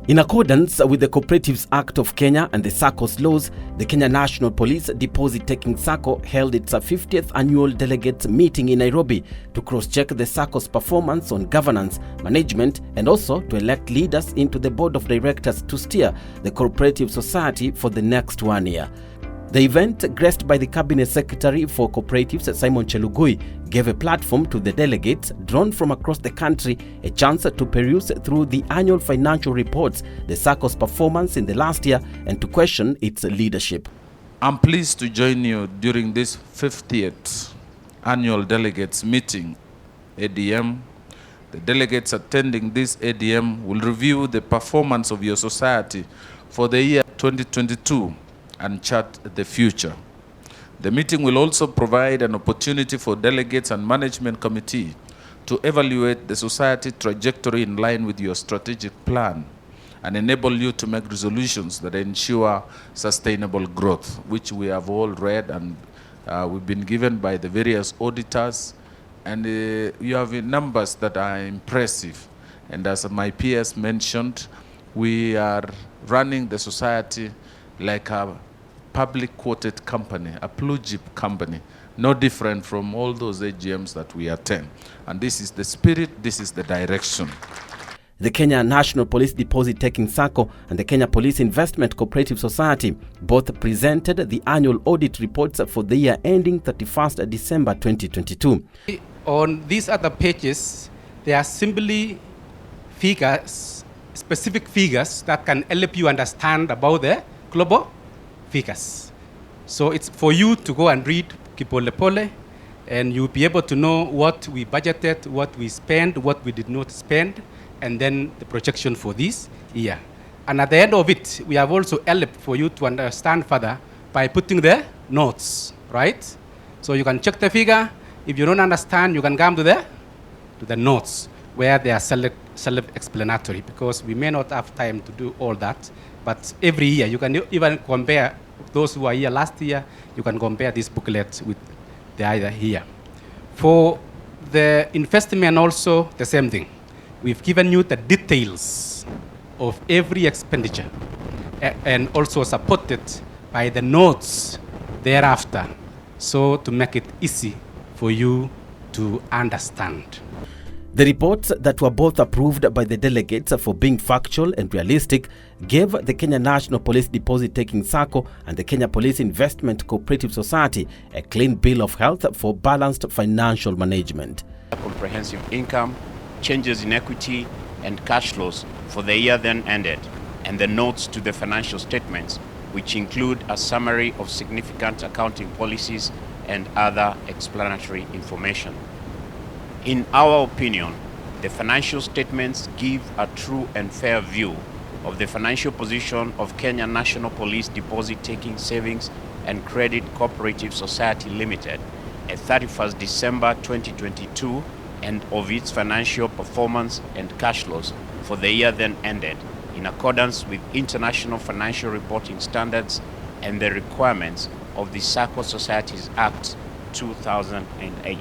In accordance with the Cooperatives Act of Kenya and the SACCOs laws, the Kenya National Police Deposit Taking SACCO held its 50th annual Delegates meeting in Nairobi to cross-check the SACCO's performance on governance, management, and also to elect leaders into the board of directors to steer the cooperative society for the next 1 year. The event, graced by the Cabinet Secretary for Cooperatives, Simon Chelugui, gave a platform to the delegates drawn from across the country a chance to peruse through the annual financial reports, the SACCO's performance in the last year, and to question its leadership. I'm pleased to join you during this 50th annual delegates meeting, ADM. The delegates attending this ADM will review the performance of your society for the year 2022 and chart the future. The meeting will also provide an opportunity for delegates and management committee to evaluate the society trajectory in line with your strategic plan and enable you to make resolutions that ensure sustainable growth, which we have all read and we've been given by the various auditors. And you have numbers that are impressive. And as my peers mentioned, we are running the society like a public quoted company, a blue chip company, no different from all those AGMs that we attend. And this is the spirit, this is the direction. The Kenya National Police Deposit Taking SACCO and the Kenya Police Investment Cooperative Society both presented the annual audit reports for the year ending 31st December 2022. On these other pages, there are simply figures, specific figures that can help you understand about the global figures. So it's for you to go and read Kipole, and you'll be able to know what we budgeted, what we spent, what we did not spend, and then the projection for this year. And at the end of it, we have also helped for you to understand further by putting the notes, right? So you can check the figure. If you don't understand, you can come to the notes where they are self-explanatory, because we may not have time to do all that. But every year, you can even compare those who are here last year, you can compare this booklet with the other here. For the investment also, the same thing. We've given you the details of every expenditure and also supported by the notes thereafter, so to make it easy for you to understand. The reports that were both approved by the delegates for being factual and realistic gave the Kenya National Police Deposit Taking SACCO and the Kenya Police Investment Cooperative Society a clean bill of health for balanced financial management. Comprehensive income, changes in equity and cash flows for the year then ended, and the notes to the financial statements, which include a summary of significant accounting policies and other explanatory information. In our opinion, the financial statements give a true and fair view of the financial position of Kenya National Police Deposit Taking Savings and Credit Cooperative Society Limited at 31st December 2022 and of its financial performance and cash flows for the year then ended in accordance with International Financial Reporting Standards and the requirements of the SACCO Societies Act 2008.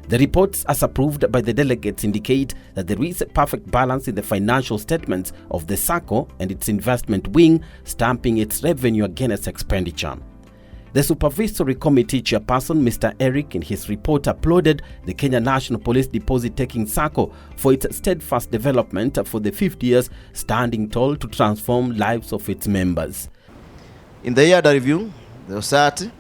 The reports as approved by the delegates indicate that there is a perfect balance in the financial statements of the SACCO and its investment wing, stamping its revenue against expenditure. The Supervisory Committee Chairperson, Mr. Eric, in his report applauded the Kenya National Police Deposit Taking SACCO for its steadfast development for the 50 years, standing tall to transform lives of its members. In the year under review, the society,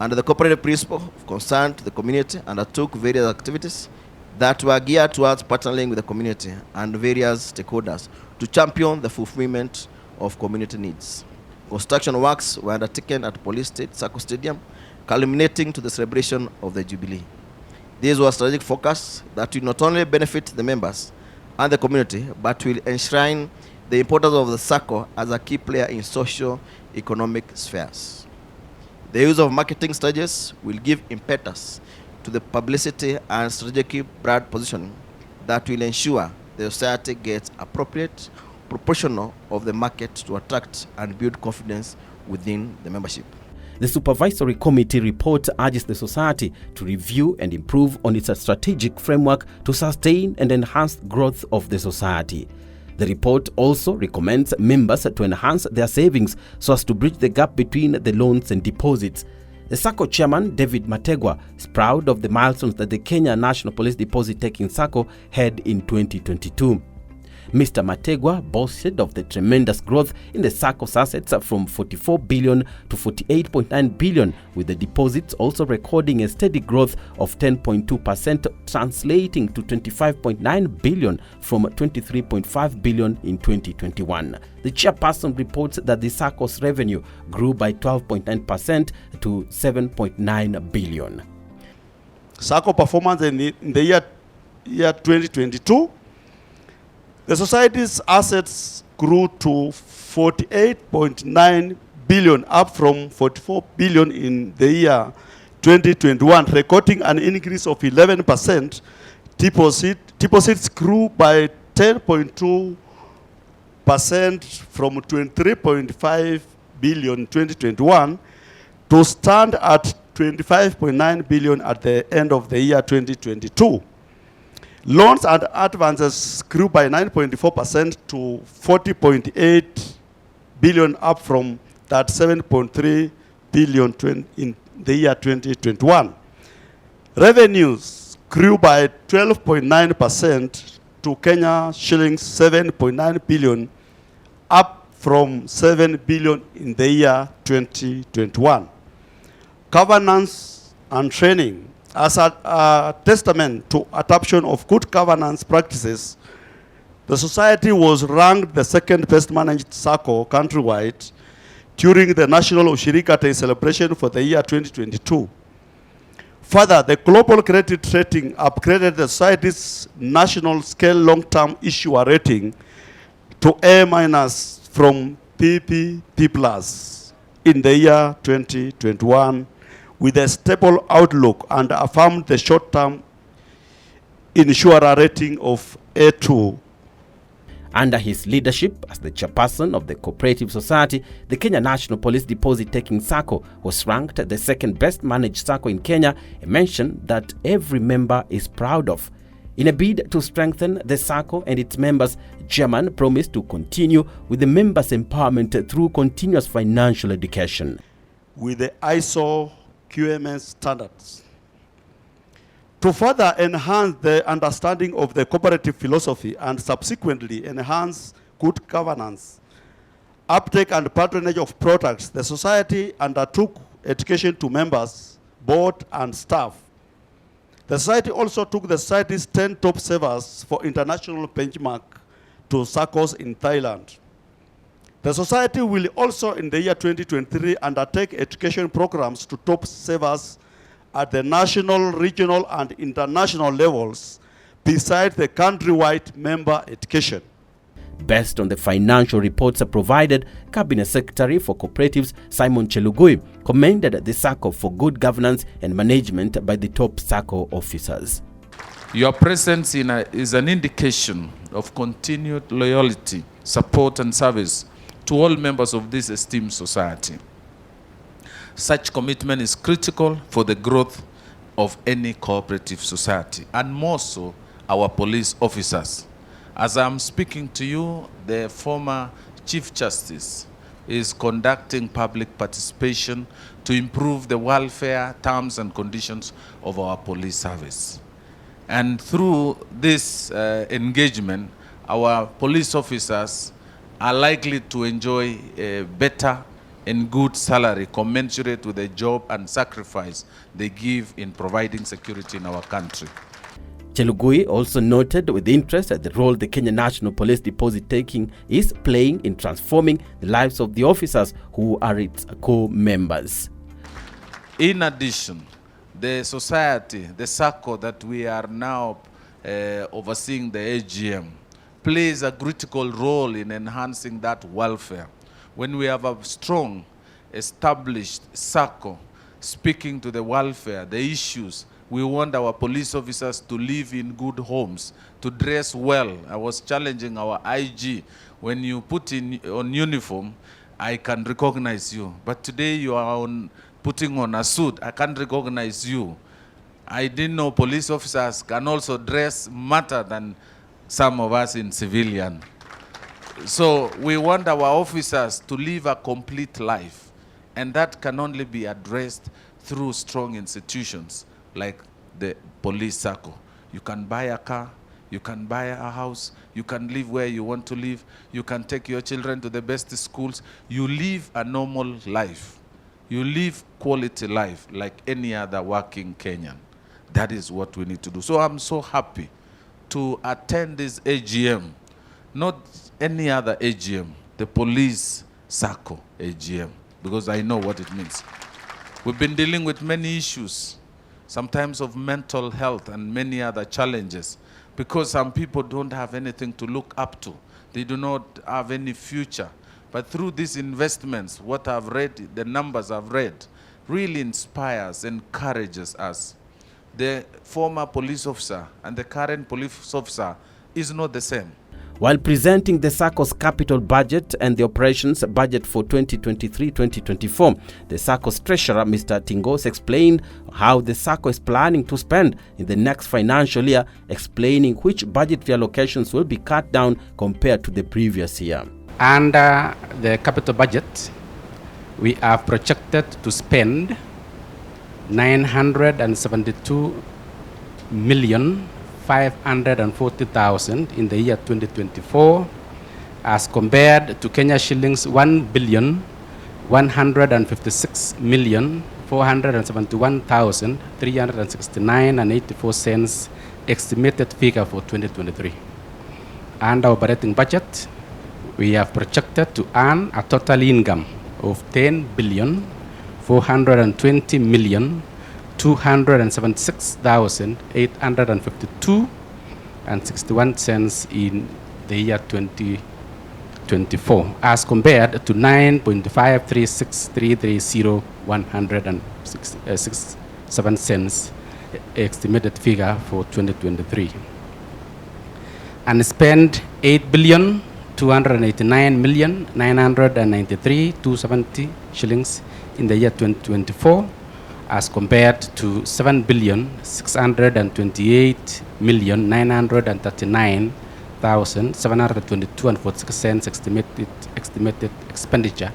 under the cooperative principle of concern to the community, undertook various activities that were geared towards partnering with the community and various stakeholders to champion the fulfillment of community needs. Construction works were undertaken at Police State SACCO Stadium, culminating to the celebration of the Jubilee. These were strategic focus that will not only benefit the members and the community, but will enshrine the importance of the SACCO as a key player in socio-economic spheres. The use of marketing strategies will give impetus to the publicity and strategic brand positioning that will ensure the society gets appropriate proportional of the market to attract and build confidence within the membership. The Supervisory Committee report urges the society to review and improve on its strategic framework to sustain and enhance growth of the society. The report also recommends members to enhance their savings so as to bridge the gap between the loans and deposits. The SACCO chairman, David Mategwa, is proud of the milestones that the Kenya National Police Deposit Taking SACCO had in 2022. Mr. Mategwa boasted of the tremendous growth in the SACCO's assets from 44 billion to 48.9 billion, with the deposits also recording a steady growth of 10.2%, translating to 25.9 billion from 23.5 billion in 2021. The chairperson reports that the SACCO's revenue grew by 12.9% to 7.9 billion. SACCO performance in the year 2022. The society's assets grew to 48.9 billion, up from 44 billion in the year 2021, recording an increase of 11%. Deposits grew by 10.2% from 23.5 billion in 2021 to stand at 25.9 billion at the end of the year 2022. Loans and advances grew by 9.4% to 40.8 billion, up from that 7.3 billion in the year 2021. Revenues grew by 12.9% to Kenya shillings 7.9 billion, up from 7 billion in the year 2021. Governance and training. As a testament to adoption of good governance practices, the society was ranked the second best managed SACCO countrywide during the National Ushirika Day celebration for the year 2022. Further, the Global Credit Rating upgraded the society's national scale long-term issuer rating to A- from BBB+ in the year 2021, with a stable outlook, and affirmed the short-term insurer rating of A2. Under his leadership as the chairperson of the Cooperative Society, the Kenya National Police Deposit Taking SACCO was ranked the second best managed SACCO in Kenya, a mention that every member is proud of. In a bid to strengthen the SACCO and its members, Chairman promised to continue with the members' empowerment through continuous financial education. With the ISO QMS standards. To further enhance the understanding of the cooperative philosophy and subsequently enhance good governance, uptake and patronage of products, the society undertook education to members, board and staff. The society also took the society's 10 top savers for international benchmark to SACCOs in Thailand. The society will also, in the year 2023, undertake education programs to top savers at the national, regional, and international levels, besides the countrywide member education. Based on the financial reports provided, Cabinet Secretary for Cooperatives Simon Chelugui commended the SACCO for good governance and management by the top SACCO officers. Your presence is an indication of continued loyalty, support, and service to all members of this esteemed society. Such commitment is critical for the growth of any cooperative society, and more so our police officers. As I'm speaking to you, the former Chief Justice is conducting public participation to improve the welfare, terms, and conditions of our police service. And through this engagement, our police officers are likely to enjoy a better and good salary commensurate with the job and sacrifice they give in providing security in our country. Chelugui also noted with interest the role the Kenya National Police Deposit Taking is playing in transforming the lives of the officers who are its core members. In addition, the society, the SACCO that we are now overseeing the AGM, plays a critical role in enhancing that welfare. When we have a strong, established SACCO speaking to the welfare, the issues, we want our police officers to live in good homes, to dress well. I was challenging our IG, when you put on uniform, I can recognize you. But today you are putting on a suit, I can't recognize you. I didn't know police officers can also dress matter than some of us in civilian. So we want our officers to live a complete life, and that can only be addressed through strong institutions like the police circle. You can buy a car, you can buy a house, you can live where you want to live, you can take your children to the best schools. You live a normal life. You live quality life like any other working Kenyan. That is what we need to do. So I'm so happy to attend this AGM, not any other AGM, the police circle AGM, because I know what it means. We've been dealing with many issues, sometimes of mental health and many other challenges, because some people don't have anything to look up to. They do not have any future. But through these investments, what I've read, the numbers I've read, really inspires, encourages us. The former police officer and the current police officer is not the same. While presenting the SACCO's capital budget and the operations budget for 2023-2024, the SACCO's treasurer, Mr. Tingos, explained how the SACCO is planning to spend in the next financial year, explaining which budgetary allocations will be cut down compared to the previous year. Under the capital budget, we are projected to spend 972,540,000 in the year 2024, as compared to Kenya shillings 1,156,471,369.84 estimated figure for 2023. Under operating budget, we have projected to earn a total income of 10,420,276,852.61 in the year 2024, as compared to 9.536,330,167 estimated figure for 2023, and spent 8,289,993,270 shillings in the year 2024, as compared to 7,628,939,722.46 estimated expenditure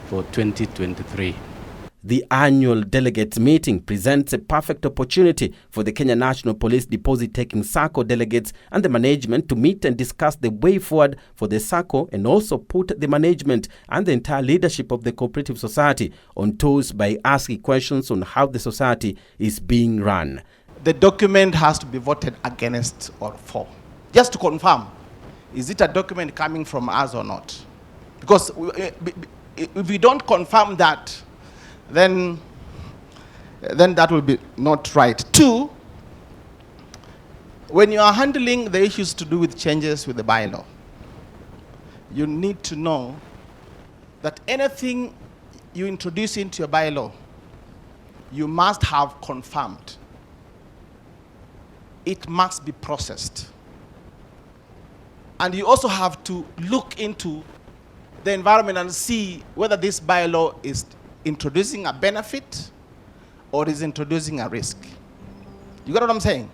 for 2023. The annual Delegates meeting presents a perfect opportunity for the Kenya National Police deposit-taking SACCO delegates and the management to meet and discuss the way forward for the SACCO, and also put the management and the entire leadership of the cooperative society on toes by asking questions on how the society is being run. The document has to be voted against or for. Just to confirm, is it a document coming from us or not? Because if we don't confirm that, then that will be not right. Two, when you are handling the issues to do with changes with the bylaw, you need to know that anything you introduce into your bylaw, you must have confirmed. It must be processed. And you also have to look into the environment and see whether this bylaw is introducing a benefit or is introducing a risk. You got what I'm saying?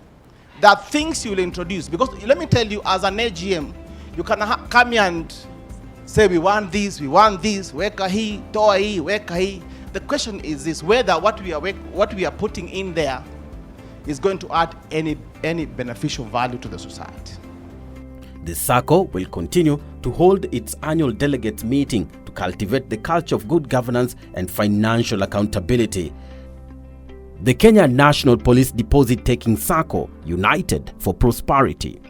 There are things you will introduce, because let me tell you, as an AGM, you can come here and say, we want this, weka hii, toa hii, weka hii. The question is this, whether what we are putting in there is going to add any beneficial value to the society. The SACCO will continue to hold its annual delegates meeting to cultivate the culture of good governance and financial accountability. The Kenya National Police Deposit-Taking SACCO, united for prosperity.